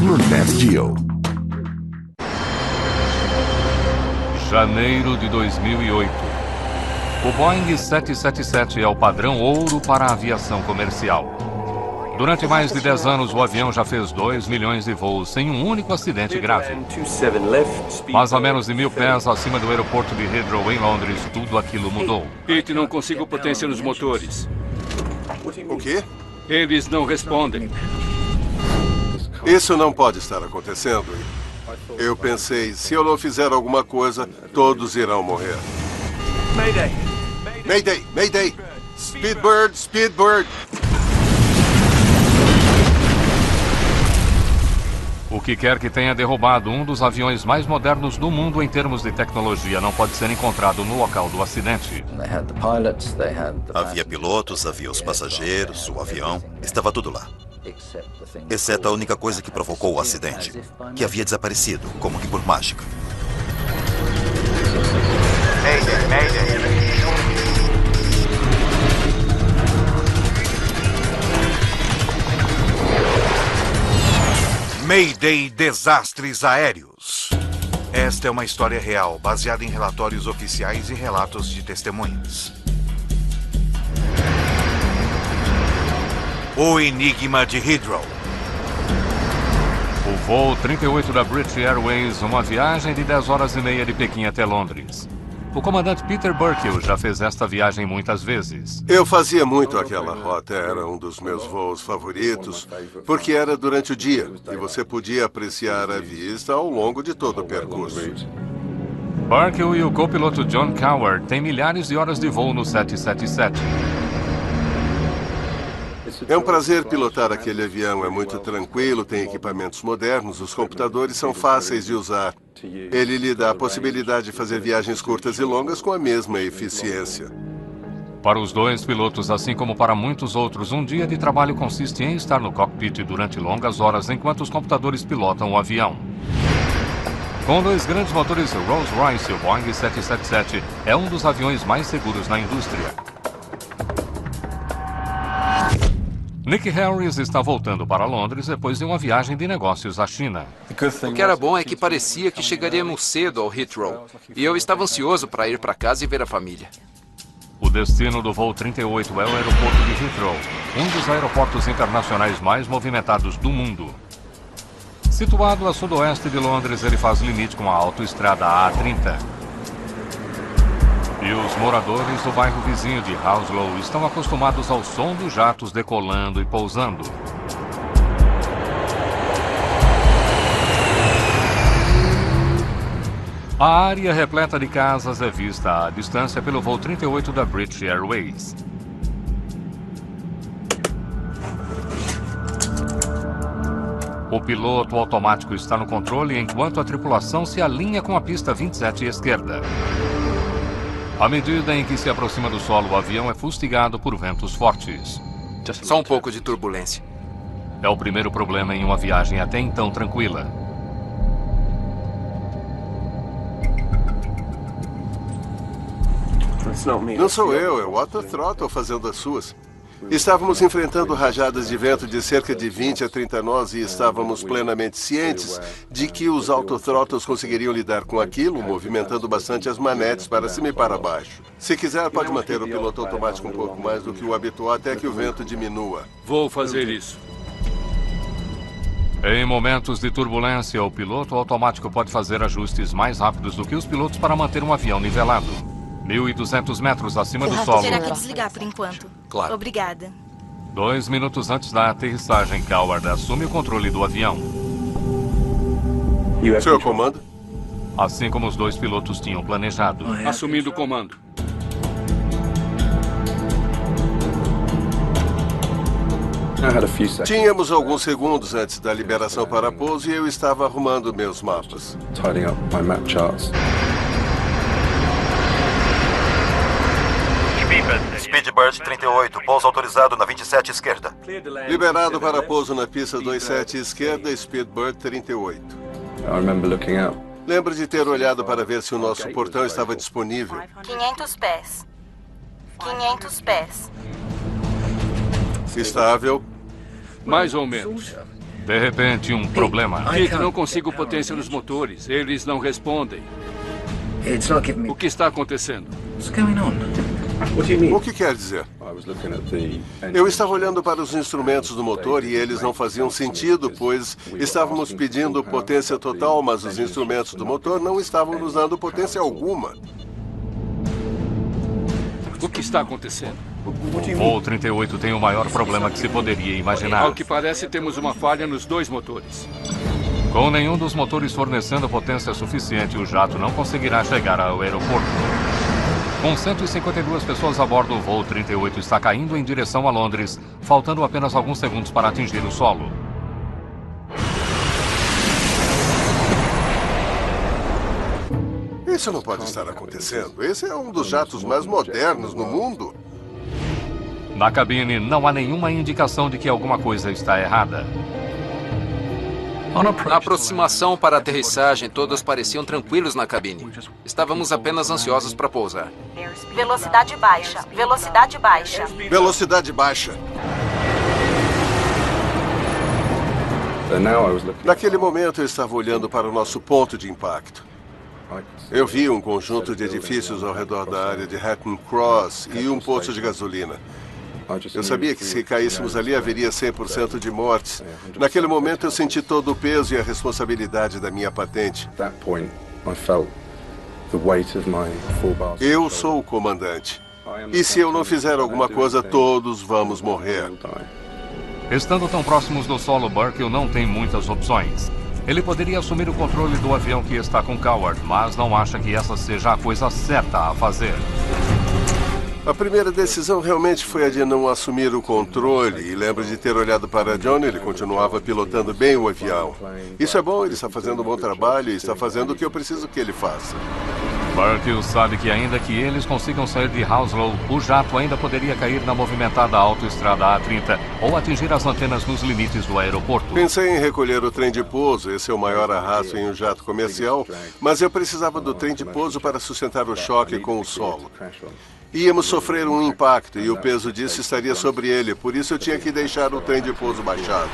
Nordeste Deal. Janeiro de 2008. O Boeing 777 é o padrão ouro para a aviação comercial. Durante mais de 10 anos, o avião já fez 2 milhões de voos sem um único acidente grave. Mas a menos de 1.000 pés acima do aeroporto de Heathrow, em Londres, tudo aquilo mudou. Pete, não consigo potência nos motores. O quê? Eles não respondem. Isso não pode estar acontecendo. Eu pensei, se eu não fizer alguma coisa, todos irão morrer. Mayday! Mayday! Mayday! Speedbird! Speedbird! O que quer que tenha derrubado um dos aviões mais modernos do mundo em termos de tecnologia não pode ser encontrado no local do acidente. Havia pilotos, havia os passageiros, o avião, estava tudo lá. Exceto a única coisa que provocou o acidente, que havia desaparecido, como que por mágica. Mayday, Mayday. Mayday Desastres Aéreos. Esta é uma história real, baseada em relatórios oficiais e relatos de testemunhas. O Enigma de Heathrow. O voo 38 da British Airways, uma viagem de 10 horas e meia de Pequim até Londres. O comandante Peter Burkill já fez esta viagem muitas vezes. Eu fazia muito aquela rota, era um dos meus voos favoritos, porque era durante o dia e você podia apreciar a vista ao longo de todo o percurso. Burkill e o copiloto John Coward têm milhares de horas de voo no 777. É um prazer pilotar aquele avião, é muito tranquilo, tem equipamentos modernos, os computadores são fáceis de usar. Ele lhe dá a possibilidade de fazer viagens curtas e longas com a mesma eficiência. Para os dois pilotos, assim como para muitos outros, um dia de trabalho consiste em estar no cockpit durante longas horas enquanto os computadores pilotam o avião. Com dois grandes motores Rolls-Royce, o Boeing 777 é um dos aviões mais seguros na indústria. Nick Harris está voltando para Londres depois de uma viagem de negócios à China. O que era bom é que parecia que chegaríamos cedo ao Heathrow. E eu estava ansioso para ir para casa e ver a família. O destino do voo 38 é o aeroporto de Heathrow, um dos aeroportos internacionais mais movimentados do mundo. Situado a sudoeste de Londres, ele faz limite com a autoestrada A30. E os moradores do bairro vizinho de Hounslow estão acostumados ao som dos jatos decolando e pousando. A área repleta de casas é vista à distância pelo voo 38 da British Airways. O piloto automático está no controle enquanto a tripulação se alinha com a pista 27 esquerda. À medida em que se aproxima do solo, o avião é fustigado por ventos fortes. Só um pouco de turbulência. É o primeiro problema em uma viagem até então tranquila. Não sou eu, é o Otto Throttle fazendo as suas. Estávamos enfrentando rajadas de vento de cerca de 20 a 30 nós e estávamos plenamente cientes de que os autothrottles conseguiriam lidar com aquilo, movimentando bastante as manetes para cima e para baixo. Se quiser, pode manter o piloto automático um pouco mais do que o habitual até que o vento diminua. Vou fazer isso. Em momentos de turbulência, o piloto automático pode fazer ajustes mais rápidos do que os pilotos para manter um avião nivelado. 1.200 metros acima do solo. Terá que desligar por enquanto. Claro. Obrigada. 2 minutos antes da aterrissagem, Coward assume o controle do avião. Seu comando? Assim como os dois pilotos tinham planejado. Assumindo o comando. Tínhamos alguns segundos antes da liberação para pouso e eu estava arrumando meus mapas. Speedbird 38, pouso autorizado na 27 esquerda. Liberado para pouso na pista 27 esquerda, Speedbird 38. Lembro de ter olhado para ver se o nosso portão estava disponível. 500 pés. 500 pés. Estável. Mais ou menos. De repente, um problema. Dick, não consigo potência nos motores. Eles não respondem. O que está acontecendo? O que quer dizer? Eu estava olhando para os instrumentos do motor e eles não faziam sentido, pois estávamos pedindo potência total, mas os instrumentos do motor não estavam nos dando potência alguma. O que está acontecendo? O voo 38 tem o maior problema que se poderia imaginar. Ao que parece, temos uma falha nos 2 motores. Com nenhum dos motores fornecendo potência suficiente, o jato não conseguirá chegar ao aeroporto. Com 152 pessoas a bordo, o voo 38 está caindo em direção a Londres, faltando apenas alguns segundos para atingir o solo. Isso não pode estar acontecendo. Esse é um dos jatos mais modernos no mundo. Na cabine, não há nenhuma indicação de que alguma coisa está errada. Na aproximação para a aterrissagem, todos pareciam tranquilos na cabine. Estávamos apenas ansiosos para pousar. Velocidade baixa. Velocidade baixa. Velocidade baixa. Naquele momento, eu estava olhando para o nosso ponto de impacto. Eu vi um conjunto de edifícios ao redor da área de Hatton Cross e um posto de gasolina. Eu sabia que se caíssemos ali haveria 100% de mortes. Naquele momento eu senti todo o peso e a responsabilidade da minha patente. Eu sou o comandante. E se eu não fizer alguma coisa, todos vamos morrer. Estando tão próximos do solo, Burke não tem muitas opções. Ele poderia assumir o controle do avião que está com Coward, mas não acha que essa seja a coisa certa a fazer. A primeira decisão realmente foi a de não assumir o controle. E lembro de ter olhado para John, ele continuava pilotando bem o avião. Isso é bom, ele está fazendo um bom trabalho e está fazendo o que eu preciso que ele faça. Burke sabe que ainda que eles consigam sair de Hounslow, o jato ainda poderia cair na movimentada autoestrada A30 ou atingir as antenas nos limites do aeroporto. Pensei em recolher o trem de pouso, esse é o maior arrasto em um jato comercial, mas eu precisava do trem de pouso para sustentar o choque com o solo. Íamos sofrer um impacto e o peso disso estaria sobre ele, por isso eu tinha que deixar o trem de pouso baixado.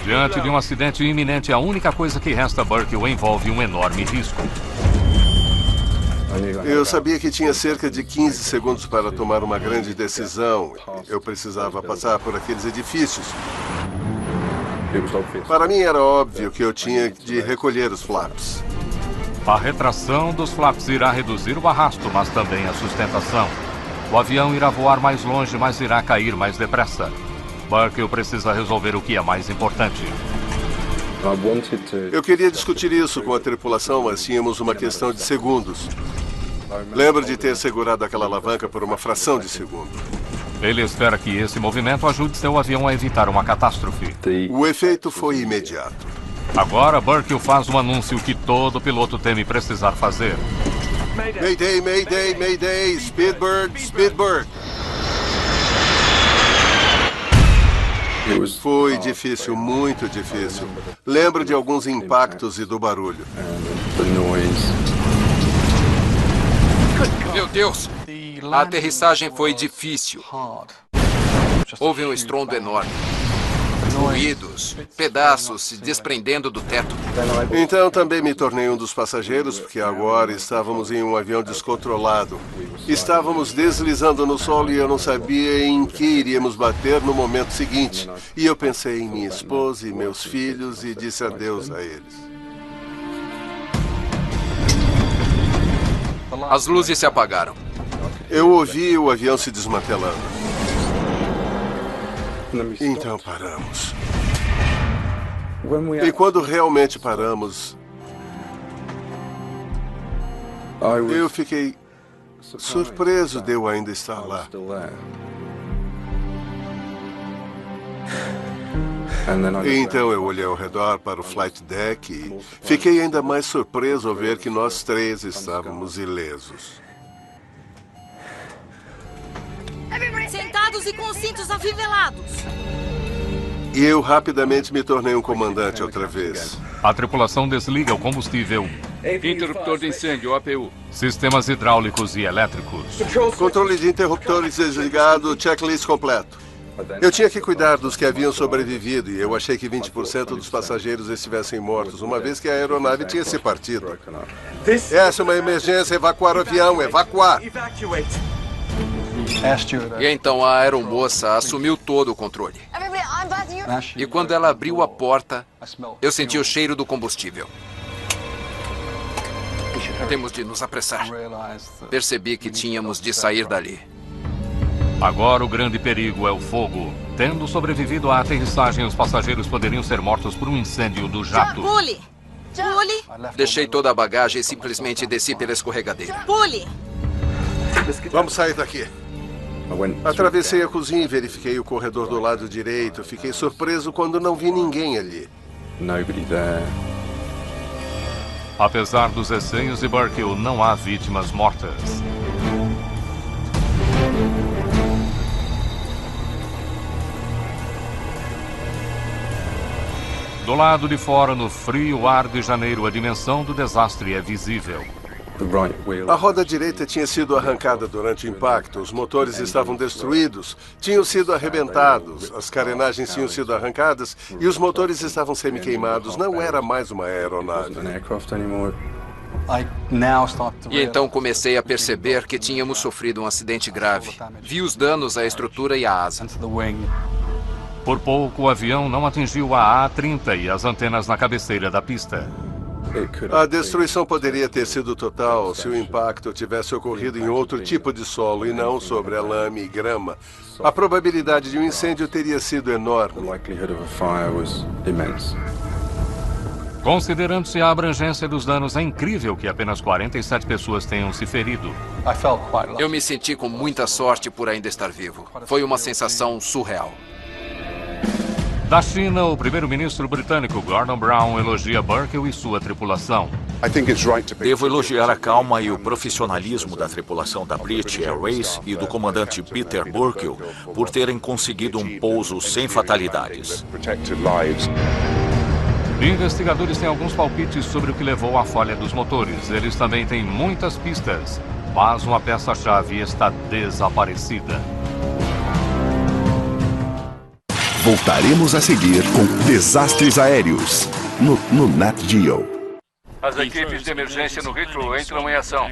Diante de um acidente iminente, a única coisa que resta a Burke envolve um enorme risco. Eu sabia que tinha cerca de 15 segundos para tomar uma grande decisão. Eu precisava passar por aqueles edifícios. Para mim era óbvio que eu tinha de recolher os flaps. A retração dos flaps irá reduzir o arrasto, mas também a sustentação. O avião irá voar mais longe, mas irá cair mais depressa. Burke precisa resolver o que é mais importante. Eu queria discutir isso com a tripulação, mas tínhamos uma questão de segundos. Lembro de ter segurado aquela alavanca por uma fração de segundo. Ele espera que esse movimento ajude seu avião a evitar uma catástrofe. O efeito foi imediato. Agora, Burke faz um anúncio que todo piloto teme precisar fazer. Mayday, Mayday, Mayday, Speedbird, Speedbird. Foi difícil, muito difícil. Lembro de alguns impactos e do barulho. Meu Deus! A aterrissagem foi difícil. Houve um estrondo enorme. Ruídos, pedaços se desprendendo do teto. Então também me tornei um dos passageiros, porque agora estávamos em um avião descontrolado. Estávamos deslizando no solo e eu não sabia em que iríamos bater no momento seguinte. E eu pensei em minha esposa e meus filhos e disse adeus a eles. As luzes se apagaram. Eu ouvi o avião se desmantelando. Então paramos. E quando realmente paramos, eu fiquei surpreso de eu ainda estar lá. Então eu olhei ao redor para o flight deck e fiquei ainda mais surpreso ao ver que nós três estávamos ilesos. Sentados e com os cintos afivelados. E eu rapidamente me tornei um comandante outra vez. A tripulação desliga o combustível, Interruptor de incêndio, APU. sistemas hidráulicos e elétricos. Controle de interruptores desligado, checklist completo. Eu tinha que cuidar dos que haviam sobrevivido e eu achei que 20% dos passageiros estivessem mortos, uma vez que a aeronave tinha se partido. Essa é uma emergência, evacuar o avião, evacuar! E então a aeromoça assumiu todo o controle. E quando ela abriu a porta, eu senti o cheiro do combustível. Temos de nos apressar. Percebi que tínhamos de sair dali. Agora o grande perigo é o fogo. Tendo sobrevivido à aterrissagem, os passageiros poderiam ser mortos por um incêndio do jato. Pule! Pule! Deixei toda a bagagem e simplesmente desci pela escorregadeira. Pule! Vamos sair daqui. Atravessei a cozinha e verifiquei o corredor do lado direito. Fiquei surpreso quando não vi ninguém ali. Apesar dos receios de Burkill, não há vítimas mortas. Do lado de fora, no frio ar de janeiro, a dimensão do desastre é visível. A roda direita tinha sido arrancada durante o impacto, os motores estavam destruídos, tinham sido arrebentados, as carenagens tinham sido arrancadas e os motores estavam semi-queimados. Não era mais uma aeronave. E então comecei a perceber que tínhamos sofrido um acidente grave. Vi os danos à estrutura e à asa. Por pouco, o avião não atingiu a A-30 e as antenas na cabeceira da pista. A destruição poderia ter sido total se o impacto tivesse ocorrido em outro tipo de solo e não sobre a lame e grama. A probabilidade de um incêndio teria sido enorme. Considerando-se a abrangência dos danos, é incrível que apenas 47 pessoas tenham se ferido. Eu me senti com muita sorte por ainda estar vivo. Foi uma sensação surreal. Da China, o primeiro-ministro britânico Gordon Brown elogia Burkill e sua tripulação. Devo elogiar a calma e o profissionalismo da tripulação da British Airways e do comandante Peter Burkill por terem conseguido um pouso sem fatalidades. Investigadores têm alguns palpites sobre o que levou à falha dos motores. Eles também têm muitas pistas, mas uma peça-chave está desaparecida. Voltaremos a seguir com Desastres Aéreos, no Nat Geo. As equipes de emergência no Heathrow entram em ação.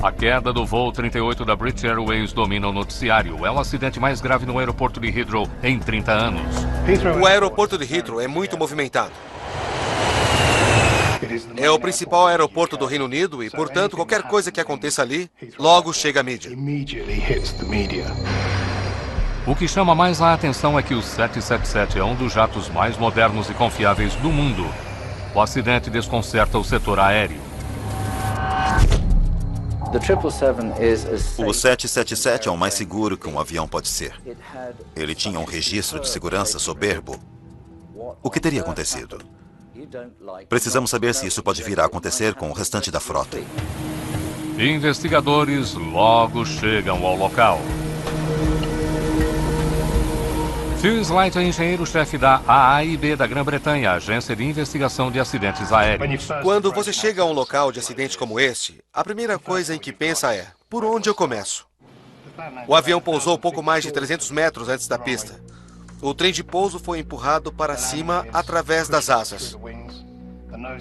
A queda do voo 38 da British Airways domina o noticiário. É o acidente mais grave no aeroporto de Heathrow em 30 anos. O aeroporto de Heathrow é muito movimentado. É o principal aeroporto do Reino Unido e, portanto, qualquer coisa que aconteça ali, logo chega à mídia. O que chama mais a atenção é que o 777 é um dos jatos mais modernos e confiáveis do mundo. O acidente desconcerta o setor aéreo. O 777 é o mais seguro que um avião pode ser. Ele tinha um registro de segurança soberbo. O que teria acontecido? Precisamos saber se isso pode vir a acontecer com o restante da frota. Investigadores logo chegam ao local. Phil Slight é engenheiro-chefe da AAIB da Grã-Bretanha, Agência de Investigação de Acidentes Aéreos. Quando você chega a um local de acidente como este, a primeira coisa em que pensa é, por onde eu começo? O avião pousou pouco mais de 300 metros antes da pista. O trem de pouso foi empurrado para cima através das asas.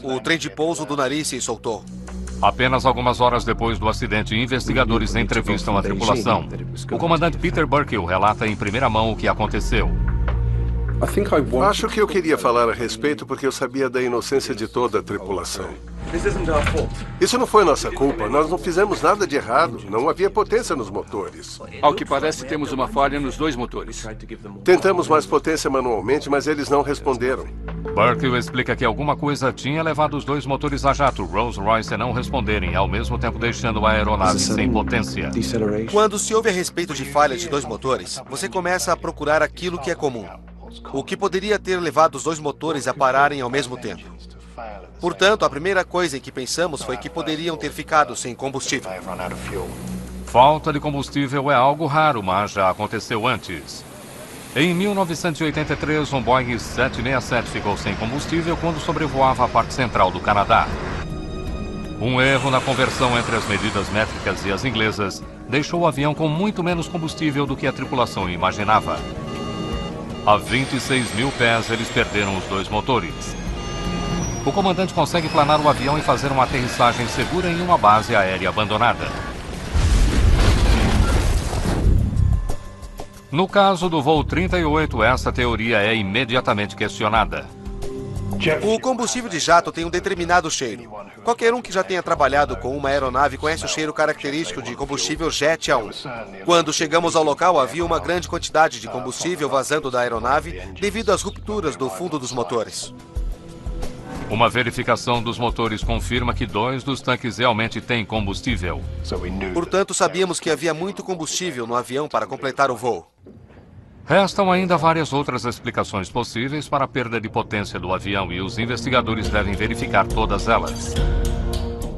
O trem de pouso do nariz se soltou. Apenas algumas horas depois do acidente, investigadores entrevistam a tripulação. O comandante Peter Burkill relata em primeira mão o que aconteceu. Acho que eu queria falar a respeito porque eu sabia da inocência de toda a tripulação. Isso não foi nossa culpa. Nós não fizemos nada de errado. Não havia potência nos motores. Ao que parece, temos uma falha nos dois motores. Tentamos mais potência manualmente, mas eles não responderam. Burkill explica que alguma coisa tinha levado os dois motores a jato Rolls-Royce a não responderem, ao mesmo tempo deixando a aeronave sem potência. Quando se ouve a respeito de falha de dois motores, você começa a procurar aquilo que é comum. O que poderia ter levado os dois motores a pararem ao mesmo tempo. Portanto, a primeira coisa em que pensamos foi que poderiam ter ficado sem combustível. Falta de combustível é algo raro, mas já aconteceu antes. Em 1983, um Boeing 767 ficou sem combustível quando sobrevoava a parte central do Canadá. Um erro na conversão entre as medidas métricas e as inglesas deixou o avião com muito menos combustível do que a tripulação imaginava. A 26 mil pés, eles perderam os 2 motores. O comandante consegue planar o avião e fazer uma aterrissagem segura em uma base aérea abandonada. No caso do voo 38, essa teoria é imediatamente questionada. O combustível de jato tem um determinado cheiro. Qualquer um que já tenha trabalhado com uma aeronave conhece o cheiro característico de combustível jet A1. Quando chegamos ao local, havia uma grande quantidade de combustível vazando da aeronave devido às rupturas do fundo dos motores. Uma verificação dos motores confirma que 2 dos tanques realmente têm combustível. Portanto, sabíamos que havia muito combustível no avião para completar o voo. Restam ainda várias outras explicações possíveis para a perda de potência do avião e os investigadores devem verificar todas elas.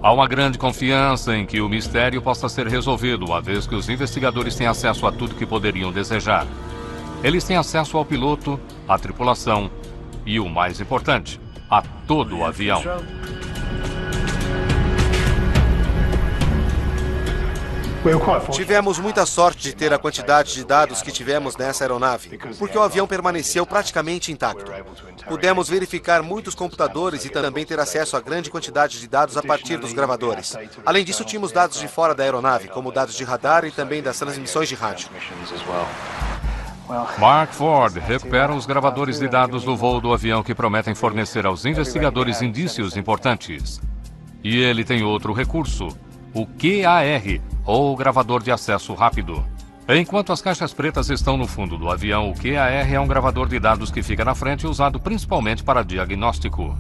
Há uma grande confiança em que o mistério possa ser resolvido, uma vez que os investigadores têm acesso a tudo que poderiam desejar. Eles têm acesso ao piloto, à tripulação e, o mais importante, a todo o avião. Tivemos muita sorte de ter a quantidade de dados que tivemos nessa aeronave, porque o avião permaneceu praticamente intacto. Pudemos verificar muitos computadores e também ter acesso a grande quantidade de dados a partir dos gravadores. Além disso, tínhamos dados de fora da aeronave, como dados de radar e também das transmissões de rádio. Mark Ford recupera os gravadores de dados do voo do avião que prometem fornecer aos investigadores indícios importantes. E ele tem outro recurso, o QAR, ou gravador de acesso rápido. Enquanto as caixas pretas estão no fundo do avião, o QAR é um gravador de dados que fica na frente, usado principalmente para diagnóstico.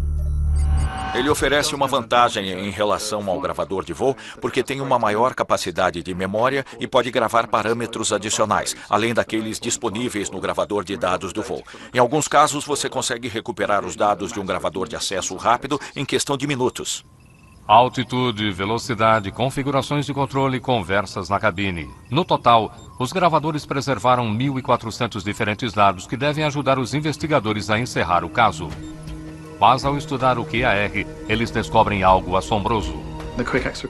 Ele oferece uma vantagem em relação ao gravador de voo, porque tem uma maior capacidade de memória e pode gravar parâmetros adicionais, além daqueles disponíveis no gravador de dados do voo. Em alguns casos, você consegue recuperar os dados de um gravador de acesso rápido em questão de minutos. Altitude, velocidade, configurações de controle e conversas na cabine. No total, os gravadores preservaram 1.400 diferentes dados que devem ajudar os investigadores a encerrar o caso. Mas ao estudar o QAR, eles descobrem algo assombroso.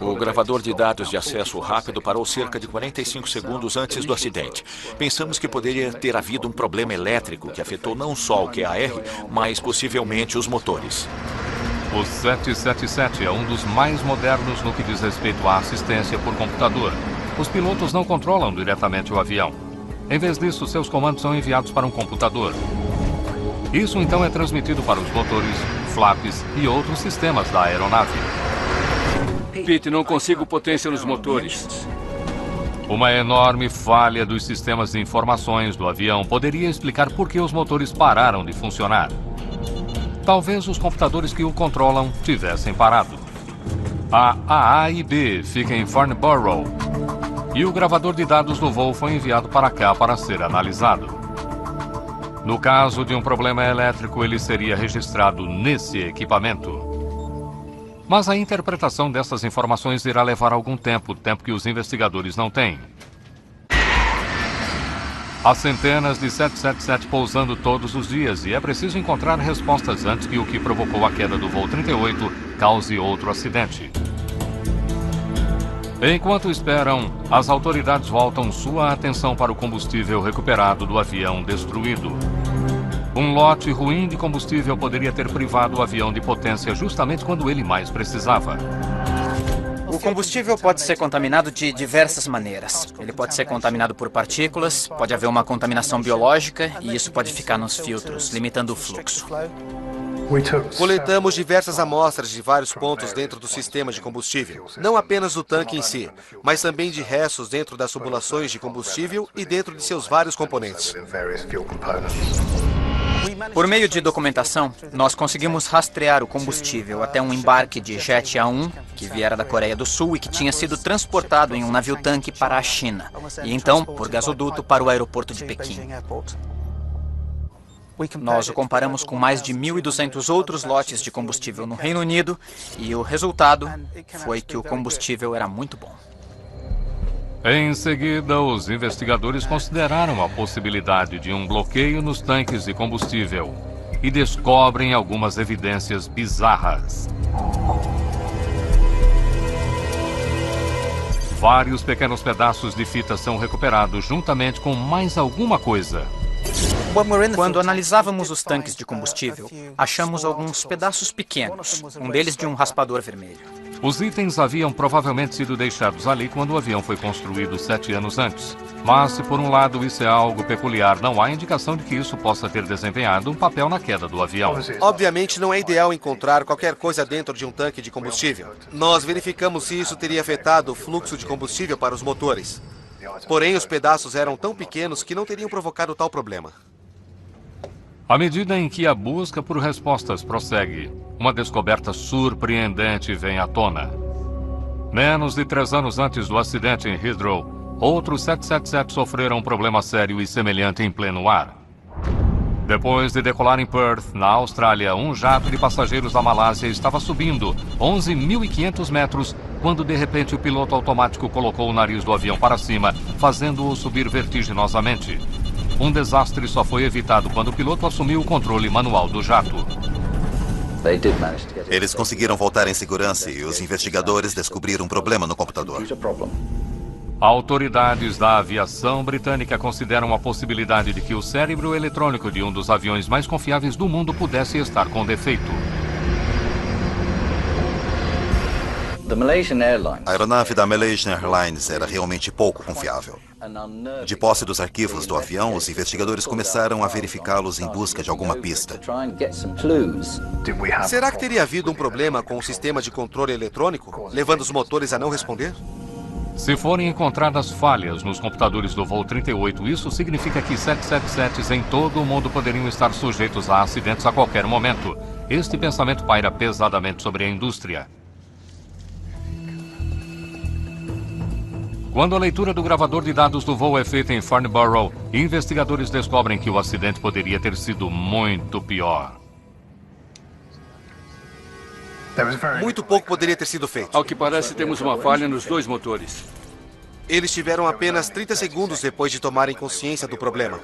O gravador de dados de acesso rápido parou cerca de 45 segundos antes do acidente. Pensamos que poderia ter havido um problema elétrico que afetou não só o QAR, mas possivelmente os motores. O 777 é um dos mais modernos no que diz respeito à assistência por computador. Os pilotos não controlam diretamente o avião. Em vez disso, seus comandos são enviados para um computador. Isso então é transmitido para os motores, flaps e outros sistemas da aeronave. Pete, não consigo potência nos motores. Uma enorme falha dos sistemas de informações do avião poderia explicar por que os motores pararam de funcionar. Talvez os computadores que o controlam tivessem parado. A A e B fica em Farnborough e o gravador de dados do voo foi enviado para cá para ser analisado. No caso de um problema elétrico, ele seria registrado nesse equipamento. Mas a interpretação dessas informações irá levar algum tempo que os investigadores não têm. Há centenas de 777 pousando todos os dias e é preciso encontrar respostas antes que o que provocou a queda do voo 38 cause outro acidente. Enquanto esperam, as autoridades voltam sua atenção para o combustível recuperado do avião destruído. Um lote ruim de combustível poderia ter privado o avião de potência justamente quando ele mais precisava. O combustível pode ser contaminado de diversas maneiras. Ele pode ser contaminado por partículas, pode haver uma contaminação biológica e isso pode ficar nos filtros, limitando o fluxo. Coletamos diversas amostras de vários pontos dentro do sistema de combustível, não apenas do tanque em si, mas também de restos dentro das tubulações de combustível e dentro de seus vários componentes. Por meio de documentação, nós conseguimos rastrear o combustível até um embarque de jet A1, que viera da Coreia do Sul e que tinha sido transportado em um navio-tanque para a China, e então, por gasoduto, para o aeroporto de Pequim. Nós o comparamos com mais de 1.200 outros lotes de combustível no Reino Unido e o resultado foi que o combustível era muito bom. Em seguida, os investigadores consideraram a possibilidade de um bloqueio nos tanques de combustível e descobrem algumas evidências bizarras. Vários pequenos pedaços de fita são recuperados juntamente com mais alguma coisa. Quando analisávamos os tanques de combustível, achamos alguns pedaços pequenos, um deles de um raspador vermelho. Os itens haviam provavelmente sido deixados ali quando o avião foi construído 7 anos antes. Mas, se por um lado isso é algo peculiar, não há indicação de que isso possa ter desempenhado um papel na queda do avião. Obviamente, não é ideal encontrar qualquer coisa dentro de um tanque de combustível. Nós verificamos se isso teria afetado o fluxo de combustível para os motores. Porém, os pedaços eram tão pequenos que não teriam provocado tal problema. À medida em que a busca por respostas prossegue, uma descoberta surpreendente vem à tona. Menos de 3 anos antes do acidente em Heathrow, outros 777 sofreram um problema sério e semelhante em pleno ar. Depois de decolar em Perth, na Austrália, um jato de passageiros da Malásia estava subindo 11.500 metros quando de repente o piloto automático colocou o nariz do avião para cima, fazendo-o subir vertiginosamente. Um desastre só foi evitado quando o piloto assumiu o controle manual do jato. Eles conseguiram voltar em segurança e os investigadores descobriram um problema no computador. Autoridades da aviação britânica consideram a possibilidade de que o cérebro eletrônico de um dos aviões mais confiáveis do mundo pudesse estar com defeito. A aeronave da Malaysian Airlines era realmente pouco confiável. De posse dos arquivos do avião, os investigadores começaram a verificá-los em busca de alguma pista. Será que teria havido um problema com o sistema de controle eletrônico, levando os motores a não responder? Se forem encontradas falhas nos computadores do voo 38, isso significa que 777s em todo o mundo poderiam estar sujeitos a acidentes a qualquer momento. Este pensamento paira pesadamente sobre a indústria. Quando a leitura do gravador de dados do voo é feita em Farnborough, investigadores descobrem que o acidente poderia ter sido muito pior. Muito pouco poderia ter sido feito. Ao que parece, temos uma falha nos 2 motores. Eles tiveram apenas 30 segundos depois de tomarem consciência do problema.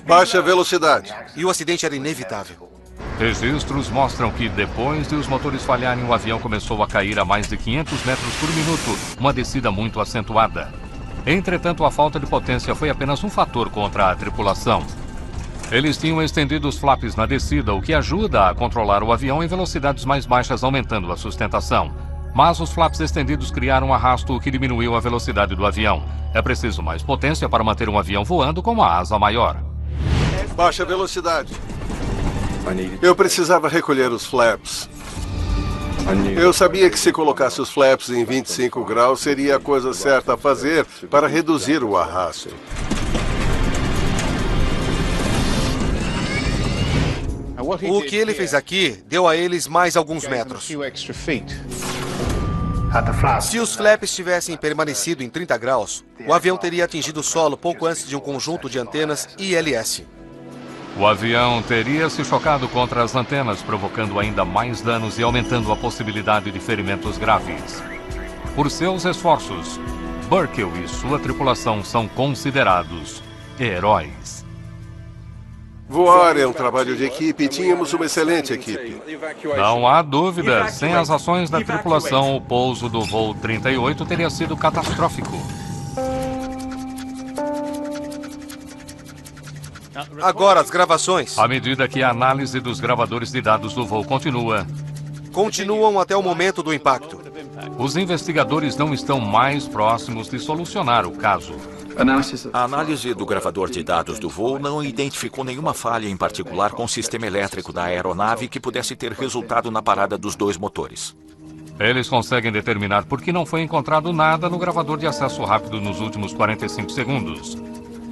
Baixa velocidade. E o acidente era inevitável. Registros mostram que depois de os motores falharem, o avião começou a cair a mais de 500 metros por minuto, uma descida muito acentuada. Entretanto, a falta de potência foi apenas um fator contra a tripulação. Eles tinham estendido os flaps na descida, o que ajuda a controlar o avião em velocidades mais baixas, aumentando a sustentação. Mas os flaps estendidos criaram um arrasto, o que diminuiu a velocidade do avião. É preciso mais potência para manter um avião voando com uma asa maior. Baixa velocidade. Eu precisava recolher os flaps. Eu sabia que se colocasse os flaps em 25 graus seria a coisa certa a fazer para reduzir o arrasto. O que ele fez aqui deu a eles mais alguns metros. Se os flaps tivessem permanecido em 30 graus, o avião teria atingido o solo pouco antes de um conjunto de antenas ILS. O avião teria se chocado contra as antenas, provocando ainda mais danos e aumentando a possibilidade de ferimentos graves. Por seus esforços, Burkill e sua tripulação são considerados heróis. Voar é um trabalho de equipe e tínhamos uma excelente equipe. Não há dúvida, sem as ações da tripulação, o pouso do voo 38 teria sido catastrófico. Agora, as gravações. À medida que a análise dos gravadores de dados do voo continuam até o momento do impacto. Os investigadores não estão mais próximos de solucionar o caso. A análise do gravador de dados do voo não identificou nenhuma falha em particular com o sistema elétrico da aeronave que pudesse ter resultado na parada dos 2 motores. Eles conseguem determinar por que não foi encontrado nada no gravador de acesso rápido nos últimos 45 segundos.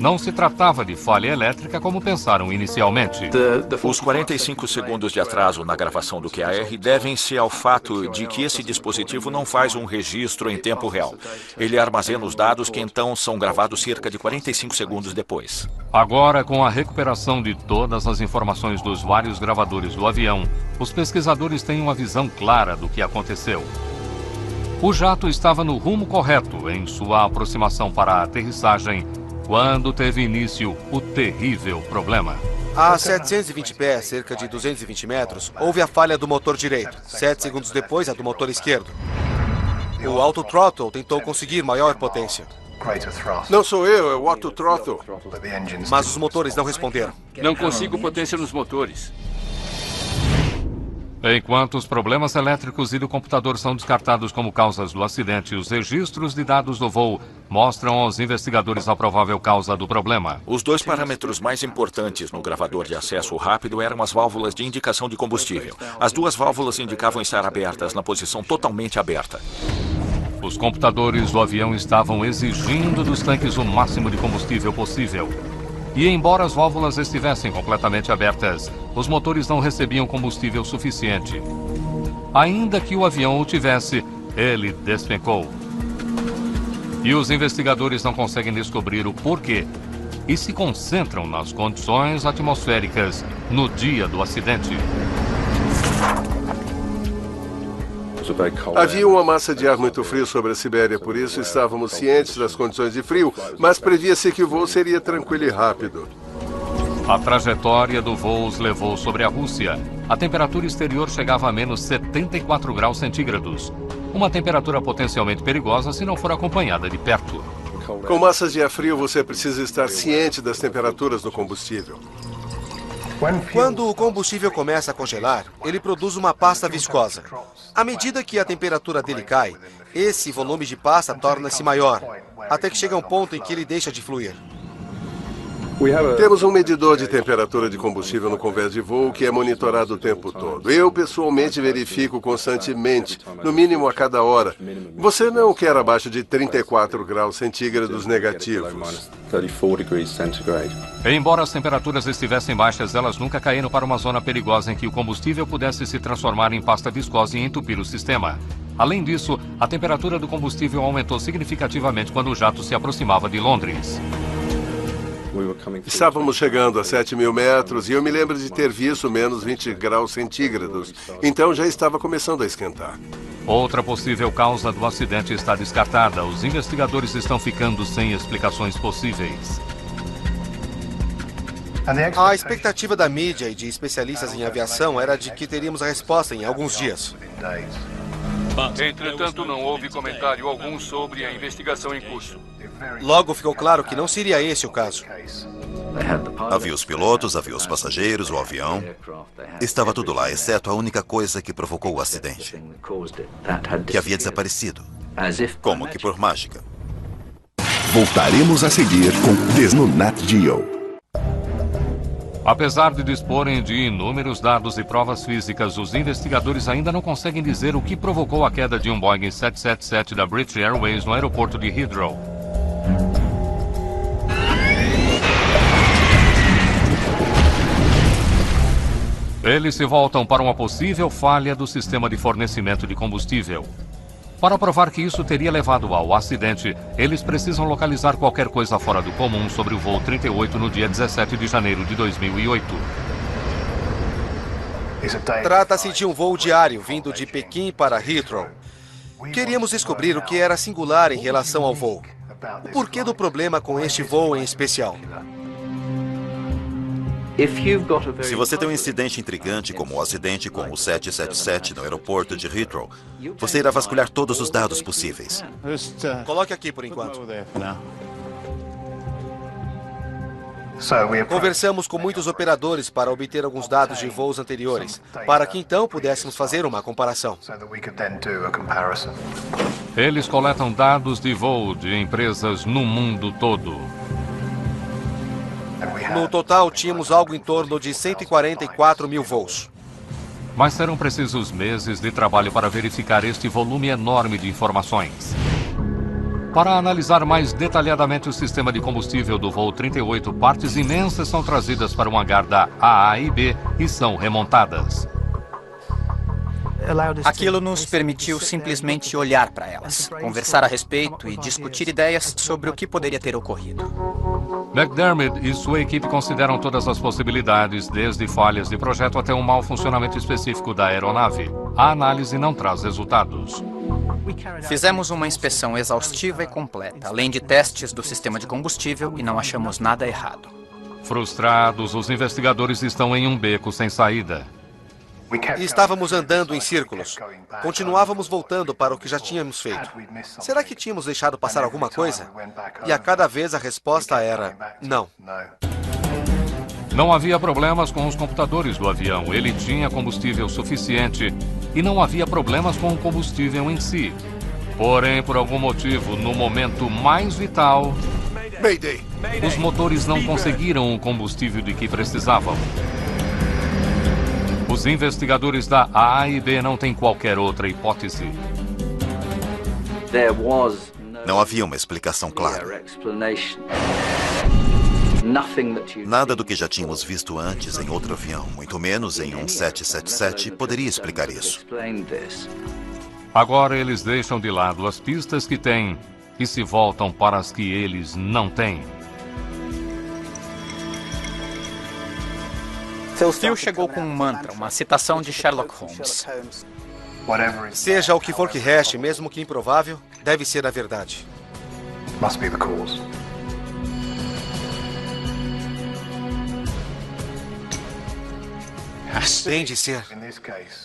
Não se tratava de falha elétrica como pensaram inicialmente. Os 45 segundos de atraso na gravação do QAR devem-se ao fato de que esse dispositivo não faz um registro em tempo real. Ele armazena os dados que então são gravados cerca de 45 segundos depois. Agora, com a recuperação de todas as informações dos vários gravadores do avião, os pesquisadores têm uma visão clara do que aconteceu. O jato estava no rumo correto em sua aproximação para a aterrissagem, quando teve início o terrível problema. A 720 pés, cerca de 220 metros, houve a falha do motor direito. 7 segundos depois, a do motor esquerdo. O auto-throttle tentou conseguir maior potência. Não sou eu, é o auto-throttle. Mas os motores não responderam. Não consigo potência nos motores. Enquanto os problemas elétricos e do computador são descartados como causas do acidente, os registros de dados do voo mostram aos investigadores a provável causa do problema. Os dois parâmetros mais importantes no gravador de acesso rápido eram as válvulas de indicação de combustível. As duas válvulas indicavam estar abertas na posição totalmente aberta. Os computadores do avião estavam exigindo dos tanques o máximo de combustível possível. E embora as válvulas estivessem completamente abertas, os motores não recebiam combustível suficiente. Ainda que o avião o tivesse, ele despencou. E os investigadores não conseguem descobrir o porquê e se concentram nas condições atmosféricas no dia do acidente. Havia uma massa de ar muito frio sobre a Sibéria, por isso estávamos cientes das condições de frio, mas previa-se que o voo seria tranquilo e rápido. A trajetória do voo os levou sobre a Rússia. A temperatura exterior chegava a menos 74 graus centígrados. Uma temperatura potencialmente perigosa se não for acompanhada de perto. Com massas de ar frio, você precisa estar ciente das temperaturas do combustível. Quando o combustível começa a congelar, ele produz uma pasta viscosa. À medida que a temperatura dele cai, esse volume de pasta torna-se maior, até que chega um ponto em que ele deixa de fluir. Temos um medidor de temperatura de combustível no convés de voo que é monitorado o tempo todo. Eu, pessoalmente, verifico constantemente, no mínimo a cada hora. Você não quer abaixo de 34 graus centígrados negativos. Embora as temperaturas estivessem baixas, elas nunca caíram para uma zona perigosa em que o combustível pudesse se transformar em pasta viscosa e entupir o sistema. Além disso, a temperatura do combustível aumentou significativamente quando o jato se aproximava de Londres. Estávamos chegando a 7.000 metros e eu me lembro de ter visto menos 20 graus centígrados. Então já estava começando a esquentar. Outra possível causa do acidente está descartada. Os investigadores estão ficando sem explicações possíveis. A expectativa da mídia e de especialistas em aviação era de que teríamos a resposta em alguns dias. Entretanto, não houve comentário algum sobre a investigação em curso. Logo ficou claro que não seria esse o caso. Havia os pilotos, havia os passageiros, o avião. Estava tudo lá, exceto a única coisa que provocou o acidente. Que havia desaparecido. Como que por mágica. Voltaremos a seguir com no Nat Geo. Apesar de disporem de inúmeros dados e provas físicas, os investigadores ainda não conseguem dizer o que provocou a queda de um Boeing 777 da British Airways no aeroporto de Heathrow. Eles se voltam para uma possível falha do sistema de fornecimento de combustível. Para provar que isso teria levado ao acidente, eles precisam localizar qualquer coisa fora do comum sobre o voo 38 no dia 17 de janeiro de 2008. Trata-se de um voo diário vindo de Pequim para Heathrow. Queríamos descobrir o que era singular em relação ao voo. O porquê do problema com este voo em especial. Se você tem um incidente intrigante como o acidente com o 777 no aeroporto de Heathrow, você irá vasculhar todos os dados possíveis. Coloque aqui por enquanto. Conversamos com muitos operadores para obter alguns dados de voos anteriores, para que então pudéssemos fazer uma comparação. Eles coletam dados de voo de empresas no mundo todo. No total, tínhamos algo em torno de 144 mil voos. Mas serão precisos meses de trabalho para verificar este volume enorme de informações. Para analisar mais detalhadamente o sistema de combustível do voo 38, partes imensas são trazidas para um hangar da AAIB e são remontadas. Aquilo nos permitiu simplesmente olhar para elas, conversar a respeito e discutir ideias sobre o que poderia ter ocorrido. McDermott e sua equipe consideram todas as possibilidades, desde falhas de projeto até um mau funcionamento específico da aeronave. A análise não traz resultados. Fizemos uma inspeção exaustiva e completa, além de testes do sistema de combustível, e não achamos nada errado. Frustrados, os investigadores estão em um beco sem saída. E estávamos andando em círculos. Continuávamos voltando para o que já tínhamos feito. Será que tínhamos deixado passar alguma coisa? E a cada vez a resposta era não. Não havia problemas com os computadores do avião. Ele tinha combustível suficiente e não havia problemas com o combustível em si. Porém, por algum motivo, no momento mais vital, Mayday. os motores não conseguiram o combustível de que precisavam. Os investigadores da AAIB não têm qualquer outra hipótese. Não havia uma explicação clara. Nada do que já tínhamos visto antes em outro avião, muito menos em um 777, poderia explicar isso. Agora eles deixam de lado as pistas que têm e se voltam para as que eles não têm. Phil chegou com um mantra, uma citação de Sherlock Holmes. Seja o que for que reste, mesmo que improvável, deve ser a verdade. Tem de ser.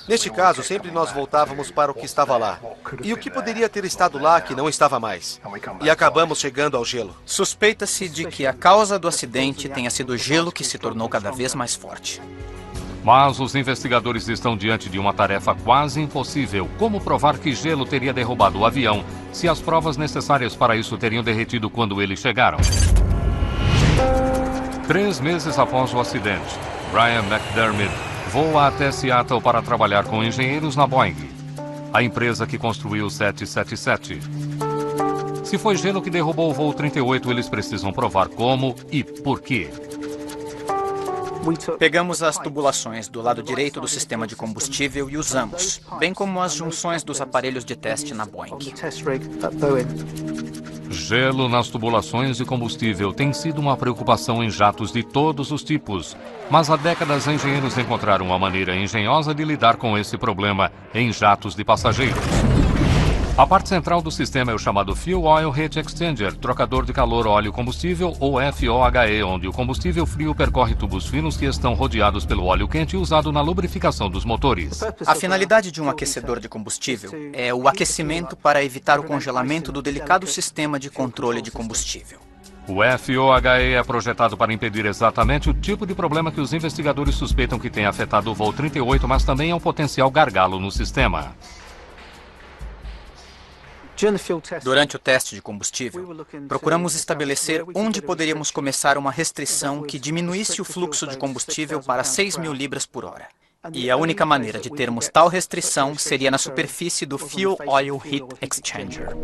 Neste caso, sempre nós voltávamos para o que estava lá. E o que poderia ter estado lá que não estava mais. E acabamos chegando ao gelo. Suspeita-se de que a causa do acidente tenha sido o gelo que se tornou cada vez mais forte. Mas os investigadores estão diante de uma tarefa quase impossível. Como provar que gelo teria derrubado o avião se as provas necessárias para isso teriam derretido quando eles chegaram? 3 meses após o acidente, Brian McDermott voa até Seattle para trabalhar com engenheiros na Boeing, a empresa que construiu o 777. Se foi gelo que derrubou o voo 38, eles precisam provar como e por quê. Pegamos as tubulações do lado direito do sistema de combustível e usamos, bem como as junções dos aparelhos de teste na Boeing. Gelo nas tubulações de combustível tem sido uma preocupação em jatos de todos os tipos, mas há décadas engenheiros encontraram uma maneira engenhosa de lidar com esse problema em jatos de passageiros. A parte central do sistema é o chamado Fuel Oil Heat Exchanger, trocador de calor óleo-combustível, ou FOHE, onde o combustível frio percorre tubos finos que estão rodeados pelo óleo quente usado na lubrificação dos motores. A finalidade de um aquecedor de combustível é o aquecimento para evitar o congelamento do delicado sistema de controle de combustível. O FOHE é projetado para impedir exatamente o tipo de problema que os investigadores suspeitam que tenha afetado o voo 38, mas também é um potencial gargalo no sistema. Durante o teste de combustível, procuramos estabelecer onde poderíamos começar uma restrição que diminuísse o fluxo de combustível para 6.000 libras por hora. E a única maneira de termos tal restrição seria na superfície do Fuel Oil Heat Exchanger.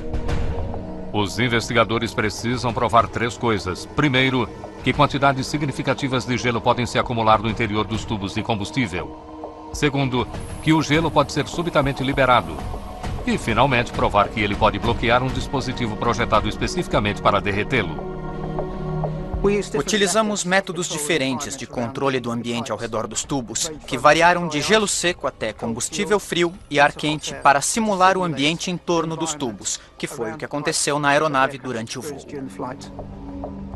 Os investigadores precisam provar 3 coisas. Primeiro, que quantidades significativas de gelo podem se acumular no interior dos tubos de combustível. Segundo, que o gelo pode ser subitamente liberado. E, finalmente, provar que ele pode bloquear um dispositivo projetado especificamente para derretê-lo. Utilizamos métodos diferentes de controle do ambiente ao redor dos tubos, que variaram de gelo seco até combustível frio e ar quente para simular o ambiente em torno dos tubos, que foi o que aconteceu na aeronave durante o voo.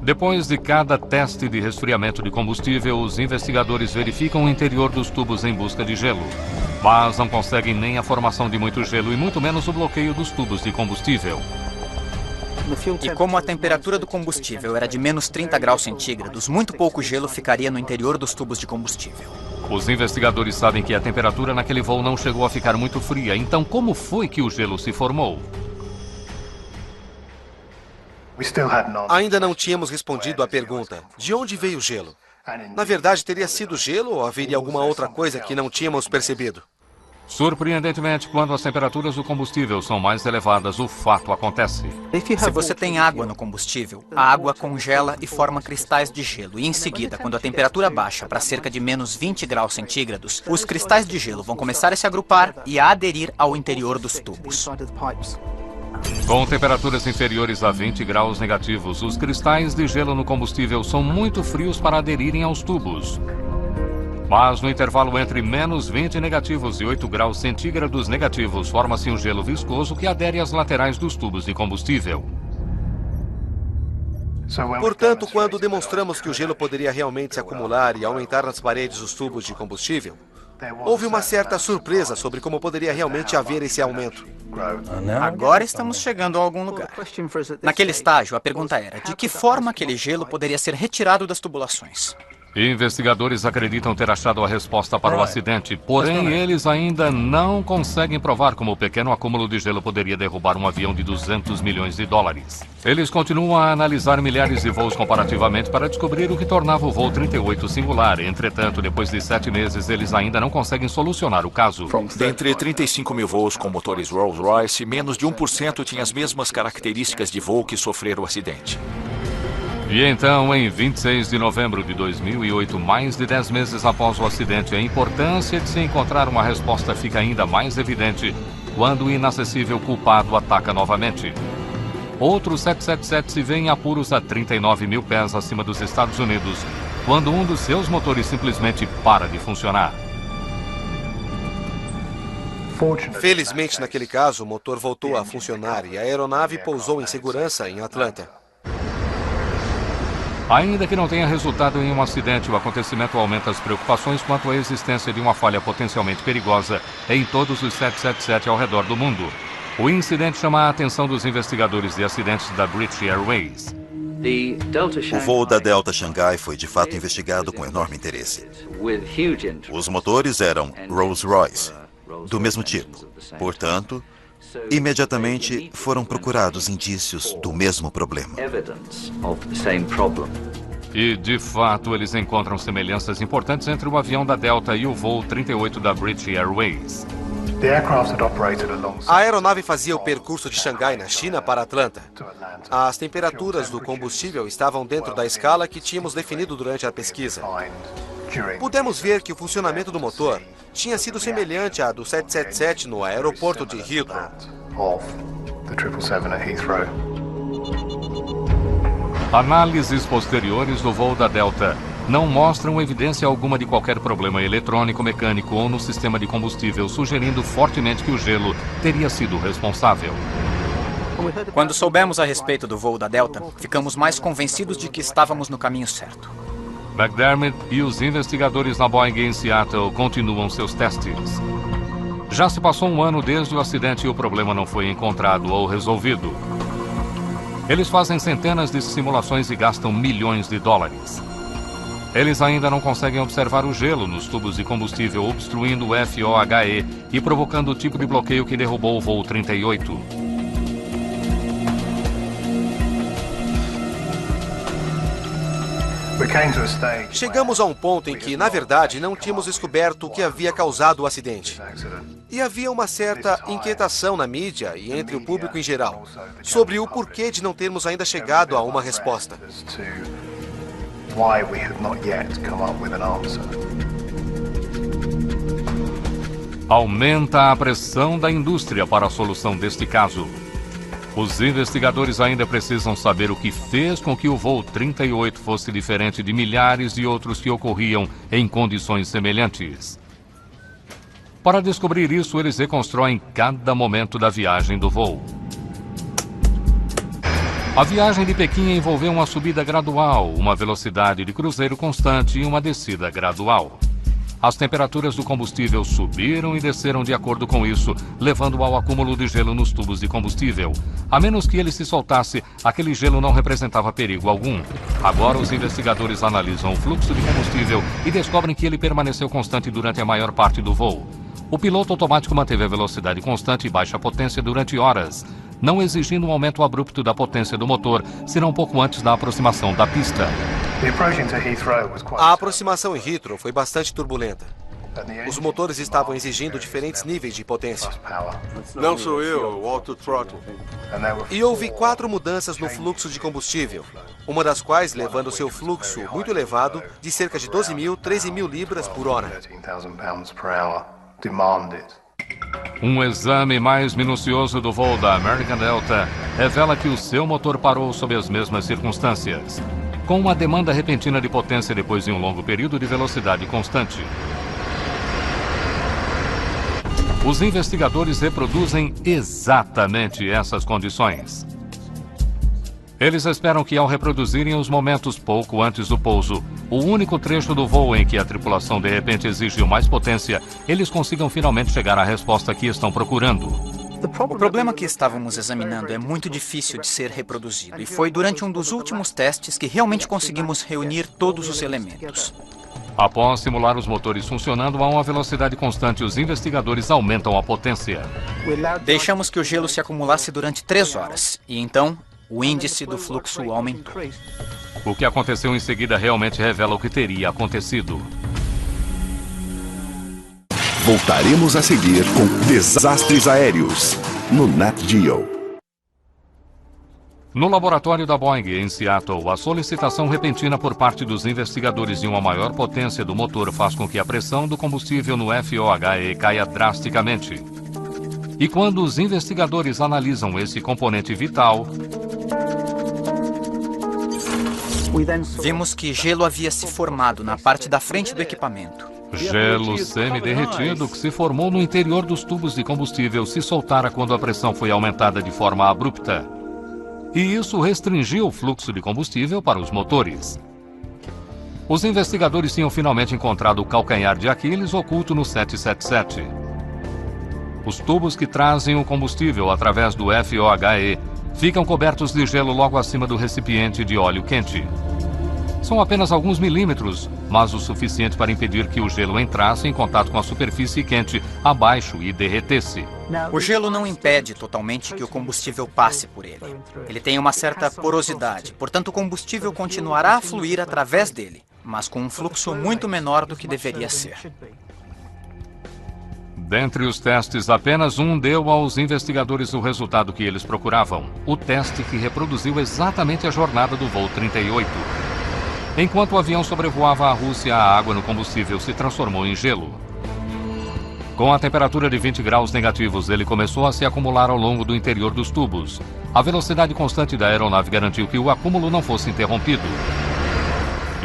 Depois de cada teste de resfriamento de combustível, os investigadores verificam o interior dos tubos em busca de gelo. Mas não conseguem nem a formação de muito gelo e muito menos o bloqueio dos tubos de combustível. E como a temperatura do combustível era de menos 30 graus centígrados, muito pouco gelo ficaria no interior dos tubos de combustível. Os investigadores sabem que a temperatura naquele voo não chegou a ficar muito fria, então como foi que o gelo se formou? Ainda não tínhamos respondido à pergunta, de onde veio o gelo? Na verdade, teria sido gelo ou haveria alguma outra coisa que não tínhamos percebido? Surpreendentemente, quando as temperaturas do combustível são mais elevadas, o fato acontece. Se você tem água no combustível, a água congela e forma cristais de gelo. E em seguida, quando a temperatura baixa para cerca de menos 20 graus centígrados, os cristais de gelo vão começar a se agrupar e a aderir ao interior dos tubos. Com temperaturas inferiores a 20 graus negativos, os cristais de gelo no combustível são muito frios para aderirem aos tubos. Mas no intervalo entre menos 20 negativos e 8 graus centígrados negativos, forma-se um gelo viscoso que adere às laterais dos tubos de combustível. Portanto, quando demonstramos que o gelo poderia realmente se acumular e aumentar nas paredes dos tubos de combustível, houve uma certa surpresa sobre como poderia realmente haver esse aumento. Agora estamos chegando a algum lugar. Naquele estágio, a pergunta era: de que forma aquele gelo poderia ser retirado das tubulações? Investigadores acreditam ter achado a resposta para o acidente, porém eles ainda não conseguem provar como o pequeno acúmulo de gelo poderia derrubar um avião de $200 milhões. Eles continuam a analisar milhares de voos comparativamente para descobrir o que tornava o voo 38 singular. Entretanto, depois de 7 meses, eles ainda não conseguem solucionar o caso. Dentre 35 mil voos com motores Rolls-Royce, menos de 1% tinha as mesmas características de voo que sofreram o acidente. E então, em 26 de novembro de 2008, mais de 10 meses após o acidente, a importância de se encontrar uma resposta fica ainda mais evidente quando o inacessível culpado ataca novamente. Outro 777 se vê em apuros a 39 mil pés acima dos Estados Unidos, quando um dos seus motores simplesmente para de funcionar. Felizmente, naquele caso, o motor voltou a funcionar e a aeronave pousou em segurança em Atlanta. Ainda que não tenha resultado em um acidente, o acontecimento aumenta as preocupações quanto à existência de uma falha potencialmente perigosa em todos os 777 ao redor do mundo. O incidente chama a atenção dos investigadores de acidentes da British Airways. O voo da Delta Xangai foi de fato investigado com enorme interesse. Os motores eram Rolls-Royce, do mesmo tipo. Portanto, imediatamente foram procurados indícios do mesmo problema. E, de fato, eles encontram semelhanças importantes entre o avião da Delta e o voo 38 da British Airways. A aeronave fazia o percurso de Xangai, na China, para Atlanta. As temperaturas do combustível estavam dentro da escala que tínhamos definido durante a pesquisa. Pudemos ver que o funcionamento do motor tinha sido semelhante à do 777 no aeroporto de Heathrow. Análises posteriores do voo da Delta não mostram evidência alguma de qualquer problema eletrônico, mecânico ou no sistema de combustível, sugerindo fortemente que o gelo teria sido responsável. Quando soubemos a respeito do voo da Delta, ficamos mais convencidos de que estávamos no caminho certo. McDermott e os investigadores na Boeing em Seattle continuam seus testes. Já se passou um ano desde o acidente e o problema não foi encontrado ou resolvido. Eles fazem centenas de simulações e gastam milhões de dólares. Eles ainda não conseguem observar o gelo nos tubos de combustível, obstruindo o FOHE e provocando o tipo de bloqueio que derrubou o voo 38. Chegamos a um ponto em que, na verdade, não tínhamos descoberto o que havia causado o acidente. E havia uma certa inquietação na mídia e entre o público em geral sobre o porquê de não termos ainda chegado a uma resposta. Aumenta a pressão da indústria para a solução deste caso. Os investigadores ainda precisam saber o que fez com que o voo 38 fosse diferente de milhares de outros que ocorriam em condições semelhantes. Para descobrir isso, eles reconstroem cada momento da viagem do voo. A viagem de Pequim envolveu uma subida gradual, uma velocidade de cruzeiro constante e uma descida gradual. As temperaturas do combustível subiram e desceram de acordo com isso, levando ao acúmulo de gelo nos tubos de combustível. A menos que ele se soltasse, aquele gelo não representava perigo algum. Agora os investigadores analisam o fluxo de combustível e descobrem que ele permaneceu constante durante a maior parte do voo. O piloto automático manteve a velocidade constante e baixa potência durante horas, não exigindo um aumento abrupto da potência do motor, senão um pouco antes da aproximação da pista. A aproximação em Heathrow foi bastante turbulenta. Os motores estavam exigindo diferentes níveis de potência. Não sou eu, o auto throttle. E houve 4 mudanças no fluxo de combustível, uma das quais levando seu fluxo muito elevado de cerca de 13.000 libras por hora. Um exame mais minucioso do voo da American Delta revela que o seu motor parou sob as mesmas circunstâncias, com uma demanda repentina de potência depois de um longo período de velocidade constante. Os investigadores reproduzem exatamente essas condições. Eles esperam que, ao reproduzirem os momentos pouco antes do pouso, o único trecho do voo em que a tripulação de repente exigiu mais potência, eles consigam finalmente chegar à resposta que estão procurando. O problema que estávamos examinando é muito difícil de ser reproduzido, e foi durante um dos últimos testes que realmente conseguimos reunir todos os elementos. Após simular os motores funcionando a uma velocidade constante, os investigadores aumentam a potência. Deixamos que o gelo se acumulasse durante 3 horas, e então o índice do fluxo aumentou. O que aconteceu em seguida realmente revela o que teria acontecido. Voltaremos a seguir com Desastres Aéreos, no Nat Geo. No laboratório da Boeing, em Seattle, a solicitação repentina por parte dos investigadores de uma maior potência do motor faz com que a pressão do combustível no FOHE caia drasticamente. E quando os investigadores analisam esse componente vital, vimos que gelo havia se formado na parte da frente do equipamento. Gelo semi-derretido que se formou no interior dos tubos de combustível se soltara quando a pressão foi aumentada de forma abrupta. E isso restringiu o fluxo de combustível para os motores. Os investigadores tinham finalmente encontrado o calcanhar de Aquiles oculto no 777. Os tubos que trazem o combustível através do FOHE ficam cobertos de gelo logo acima do recipiente de óleo quente. São apenas alguns milímetros, mas o suficiente para impedir que o gelo entrasse em contato com a superfície quente abaixo e derretesse. O gelo não impede totalmente que o combustível passe por ele. Ele tem uma certa porosidade, portanto o combustível continuará a fluir através dele, mas com um fluxo muito menor do que deveria ser. Dentre os testes, apenas um deu aos investigadores o resultado que eles procuravam. O teste que reproduziu exatamente a jornada do voo 38. Enquanto o avião sobrevoava a Rússia, a água no combustível se transformou em gelo. Com a temperatura de 20 graus negativos, ele começou a se acumular ao longo do interior dos tubos. A velocidade constante da aeronave garantiu que o acúmulo não fosse interrompido.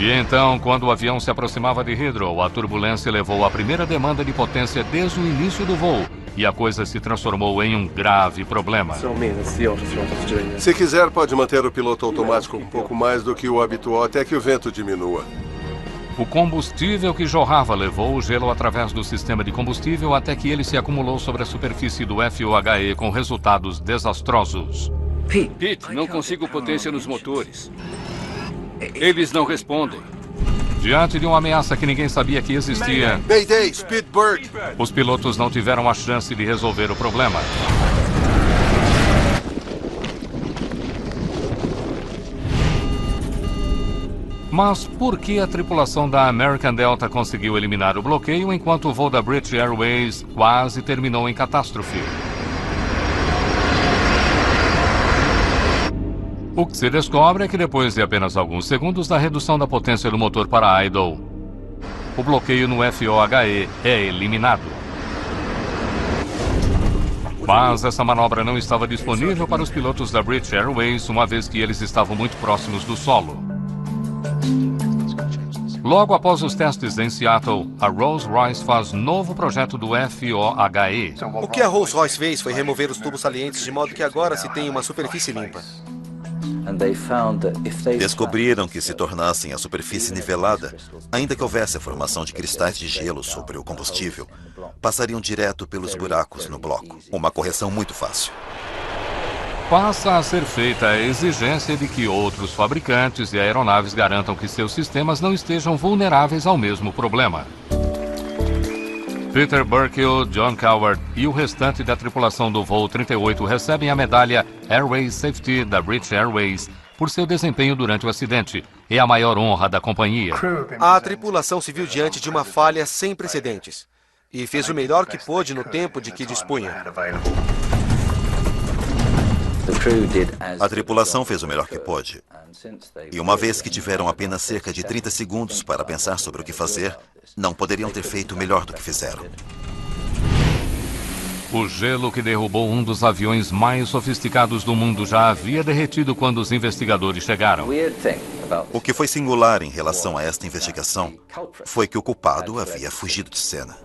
E então, quando o avião se aproximava de Heathrow, a turbulência levou à primeira demanda de potência desde o início do voo, e a coisa se transformou em um grave problema. Se quiser, pode manter o piloto automático um pouco mais do que o habitual até que o vento diminua. O combustível que jorrava levou o gelo através do sistema de combustível até que ele se acumulou sobre a superfície do FOHE com resultados desastrosos. Pete, não consigo potência nos motores. Eles não respondem. Diante de uma ameaça que ninguém sabia que existia, Mayday, Speedbird! Os pilotos não tiveram a chance de resolver o problema. Mas por que a tripulação da American Delta conseguiu eliminar o bloqueio enquanto o voo da British Airways quase terminou em catástrofe? O que se descobre é que depois de apenas alguns segundos da redução da potência do motor para idle, o bloqueio no FOHE é eliminado. Mas essa manobra não estava disponível para os pilotos da British Airways, uma vez que eles estavam muito próximos do solo. Logo após os testes em Seattle, a Rolls-Royce faz novo projeto do FOHE. O que a Rolls-Royce fez foi remover os tubos salientes de modo que agora se tem uma superfície limpa. Descobriram que se tornassem a superfície nivelada, ainda que houvesse a formação de cristais de gelo sobre o combustível, passariam direto pelos buracos no bloco. Uma correção muito fácil. Passa a ser feita a exigência de que outros fabricantes de aeronaves garantam que seus sistemas não estejam vulneráveis ao mesmo problema. Peter Burkill, John Coward e o restante da tripulação do voo 38 recebem a medalha Airways Safety da British Airways por seu desempenho durante o acidente. É a maior honra da companhia. A tripulação se viu diante de uma falha sem precedentes e fez o melhor que pôde no tempo de que dispunha. A tripulação fez o melhor que pôde. E uma vez que tiveram apenas cerca de 30 segundos para pensar sobre o que fazer, não poderiam ter feito melhor do que fizeram. O gelo que derrubou um dos aviões mais sofisticados do mundo já havia derretido quando os investigadores chegaram. O que foi singular em relação a esta investigação foi que o culpado havia fugido de cena.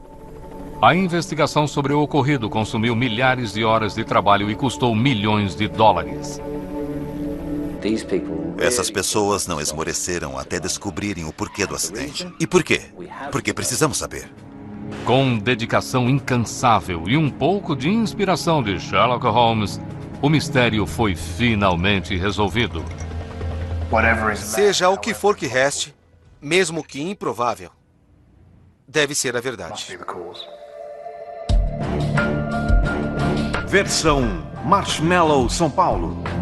A investigação sobre o ocorrido consumiu milhares de horas de trabalho e custou milhões de dólares. Essas pessoas não esmoreceram até descobrirem o porquê do acidente. E por quê? Porque precisamos saber. Com dedicação incansável e um pouco de inspiração de Sherlock Holmes, o mistério foi finalmente resolvido. Seja o que for que reste, mesmo que improvável, deve ser a verdade. Versão Marshmallow São Paulo.